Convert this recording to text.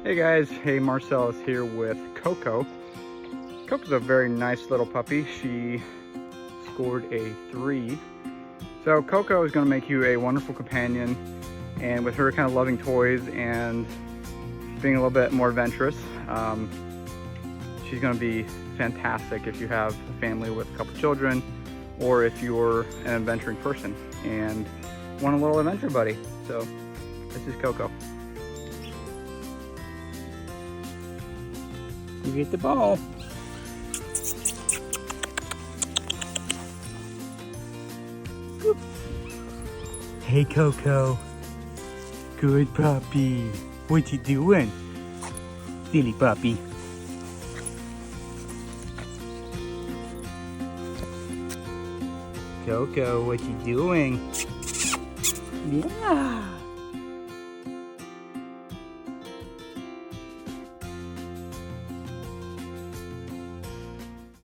Hey guys, hey, Marcel is here with Coco. Coco's a very nice little puppy. She scored a 3. So Coco is going to make you a wonderful companion, and with her kind of loving toys and being a little bit more adventurous, she's going to be fantastic if you have a family with a couple children, or if you're an adventuring person and want a little adventure buddy. So this is Coco. You get the ball. Whoop. Hey Coco, good puppy. What you doing? Silly puppy. Coco, what you doing? Yeah.